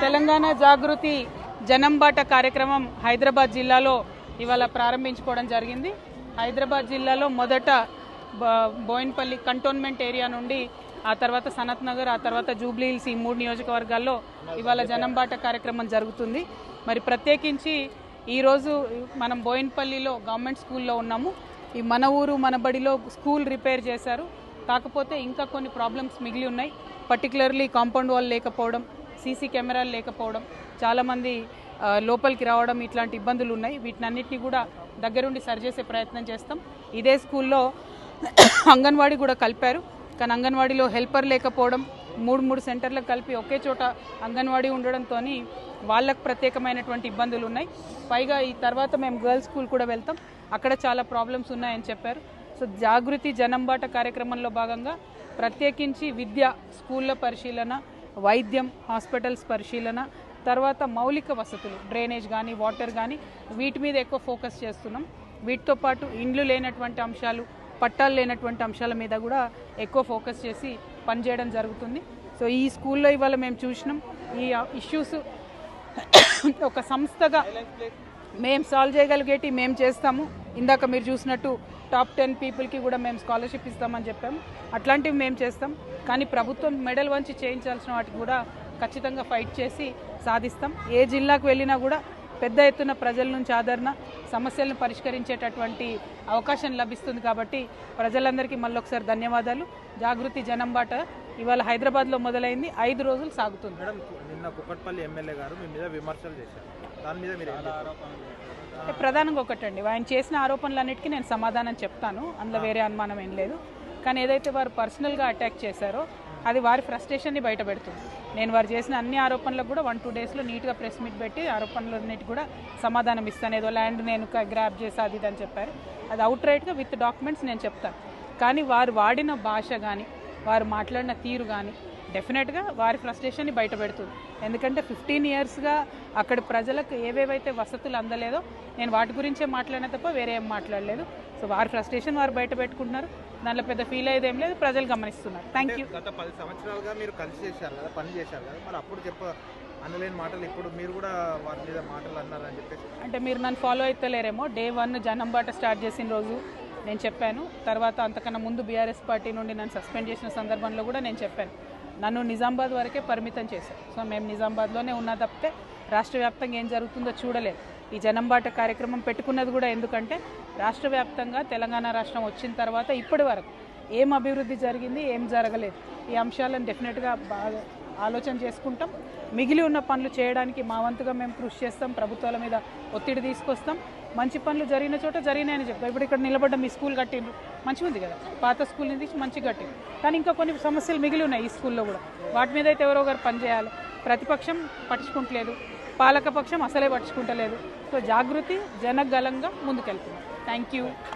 తెలంగాణ జాగృతి జనంబాట కార్యక్రమం హైదరాబాద్ జిల్లాలో ఇవాళ ప్రారంభించుకోవడం జరిగింది. హైదరాబాద్ జిల్లాలో మొదట బోయిన్పల్లి కంటోన్మెంట్ ఏరియా నుండి, ఆ తర్వాత సనత్ నగర్, ఆ తర్వాత జూబ్లీ హిల్స్, ఈ 3 నియోజకవర్గాల్లో ఇవాళ జనంబాట కార్యక్రమం జరుగుతుంది. మరి ప్రత్యేకించి ఈరోజు మనం బోయిన్పల్లిలో గవర్నమెంట్ స్కూల్లో ఉన్నాము. ఈ మన ఊరు మన బడిలో స్కూల్ రిపేర్ చేశారు. కాకపోతే ఇంకా కొన్ని ప్రాబ్లమ్స్ మిగిలి ఉన్నాయి. పర్టికులర్లీ కాంపౌండ్ వాల్ లేకపోవడం, సీసీ కెమెరాలు లేకపోవడం, చాలామంది లోపలికి రావడం, ఇట్లాంటి ఇబ్బందులు ఉన్నాయి. వీటినన్నిటినీ కూడా దగ్గరుండి సరిచేసే ప్రయత్నం చేస్తాం. ఇదే స్కూల్లో అంగన్వాడీ కూడా కలిపారు. కానీ అంగన్వాడీలో హెల్పర్ లేకపోవడం, 3 సెంటర్లకు కలిపి ఒకే చోట అంగన్వాడీ ఉండడంతో వాళ్ళకు ప్రత్యేకమైనటువంటి ఇబ్బందులు ఉన్నాయి. పైగా ఈ తర్వాత మేము గర్ల్స్ స్కూల్ కూడా వెళ్తాం, అక్కడ చాలా ప్రాబ్లమ్స్ ఉన్నాయని చెప్పారు. సో జాగృతి జనంబాట కార్యక్రమంలో భాగంగా ప్రత్యేకించి విద్య, స్కూళ్ళ పరిశీలన, వైద్యం, హాస్పిటల్స్ పరిశీలన, తర్వాత మౌలిక వసతులు, డ్రైనేజ్ కానీ వాటర్ కానీ, వీటి మీద ఎక్కువ ఫోకస్ చేస్తున్నాం. వీటితో పాటు ఇండ్లు లేనటువంటి అంశాలు, పట్టాలు లేనటువంటి అంశాల మీద కూడా ఎక్కువ ఫోకస్ చేసి పనిచేయడం జరుగుతుంది. సో ఈ స్కూల్లో ఇవాళ మేము చూసినాం ఈ ఇష్యూస్ ఒక సంస్థగా మేము సాల్వ్ చేయగలిగేటి మేము చేస్తాము. ఇందాక మీరు చూసినట్టు టాప్ 10 పీపుల్కి కూడా మేము స్కాలర్షిప్ ఇస్తామని చెప్పాము. అట్లాంటివి మేము చేస్తాం. కానీ ప్రభుత్వం మెడల్ వంచి చేయించాల్సిన వాటికి కూడా ఖచ్చితంగా ఫైట్ చేసి సాధిస్తాం. ఏ జిల్లాకు వెళ్ళినా కూడా పెద్ద ఎత్తున ప్రజల నుంచి ఆదరణ, సమస్యలను పరిష్కరించేటటువంటి అవకాశం లభిస్తుంది. కాబట్టి ప్రజలందరికీ మళ్ళొకసారి ధన్యవాదాలు. జాగృతి జనంబాట ఇవాళ హైదరాబాద్లో మొదలైంది, 5 రోజులు సాగుతుంది. మేడం, నిన్న కుకట్పల్లి ఎమ్మెల్యే గారు మీ మీద విమర్శలు చేశారు, దాని మీద మీరు ప్రధానంగా ఒకటండి, ఆయన చేసిన ఆరోపణలన్నిటికీ నేను సమాధానం చెప్తాను, అందులో వేరే అనుమానం ఏం లేదు. కానీ ఏదైతే వారు పర్సనల్గా అటాక్ చేశారో అది వారి ఫ్రస్ట్రేషన్ని బయట పెడుతుంది. నేను వారు చేసిన అన్ని ఆరోపణలకు కూడా 1-2 డేస్లో నీట్గా ప్రెస్ మీట్ పెట్టి ఆరోపణలన్నిటి కూడా సమాధానం ఇస్తాను. ఏదో ల్యాండ్ నేను గ్రాప్ చేసి అది అని చెప్పారు, అది అవుట్ రైట్గా విత్ డాక్యుమెంట్స్ నేను చెప్తాను. కానీ వారు వాడిన భాష కానీ, వారు మాట్లాడిన తీరు కానీ డెఫినెట్గా వారి ఫ్రస్ట్రేషన్ని బయట పెడుతుంది. ఎందుకంటే 15 ఇయర్స్గా అక్కడ ప్రజలకు ఏవేవైతే వసతులు అందలేదో నేను వాటి గురించే మాట్లాడిన తప్ప వేరే ఏం మాట్లాడలేదు. సో వారి ఫ్రస్ట్రేషన్ వారు బయట పెట్టుకుంటున్నారు, దాంట్లో పెద్ద ఫీల్ అయ్యేది ఏం లేదు, ప్రజలు గమనిస్తున్నారు. Thank you. గత 10 సంవత్సరాలుగా మీరు కలిసి చేశారు కదా, పని చేశారు కదా, మరి అప్పుడు అనలేని మాటలు ఇప్పుడు మీరు కూడా వారి మీద మాటలు అన్నారని చెప్పేసి, అంటే మీరు నన్ను ఫాలో అవుతలేరేమో. Day 1 జనంబాట స్టార్ట్ చేసిన రోజు నేను చెప్పాను. తర్వాత అంతకన్నా ముందు బీఆర్ఎస్ పార్టీ నుండి నన్ను సస్పెండ్ చేసిన సందర్భంలో కూడా నేను చెప్పాను. నన్ను నిజామాబాద్ వరకే పరిమితం చేశారు. సో మేము నిజామాబాద్లోనే ఉన్నా తప్పితే రాష్ట్ర వ్యాప్తంగా ఏం జరుగుతుందో చూడలేదు. ఈ జనంబాట కార్యక్రమం పెట్టుకున్నది కూడా ఎందుకంటే రాష్ట్ర వ్యాప్తంగా తెలంగాణ రాష్ట్రం వచ్చిన తర్వాత ఇప్పటి వరకు ఏం అభివృద్ధి జరిగింది, ఏం జరగలేదు, ఈ అంశాలను డెఫినెట్గా బాగా ఆలోచన చేసుకుంటాం. మిగిలి ఉన్న పనులు చేయడానికి మా వంతుగా మేము కృషి చేస్తాం. ప్రభుత్వాల మీద ఒత్తిడి తీసుకొస్తాం. మంచి పనులు జరిగిన చోట జరిగినాయని చెప్తాం. ఇప్పుడు ఇక్కడ నిలబడ్డ మీ స్కూల్ కట్టిండ్రు, మంచిగా ఉంది కదా, పాత స్కూల్ని తీసి మంచిగా కట్టిండ్రు. కానీ ఇంకా కొన్ని సమస్యలు మిగిలి ఉన్నాయి ఈ స్కూల్లో కూడా, వాటి మీద అయితే ఎవరో ఒకరు పనిచేయాలి. ప్రతిపక్షం పట్టించుకుంటలేదు, పాలకపక్షం అసలే పట్టించుకుంటలేదు. సో జాగృతి జనగలంగా ముందుకెళ్తున్నాం. Thank you.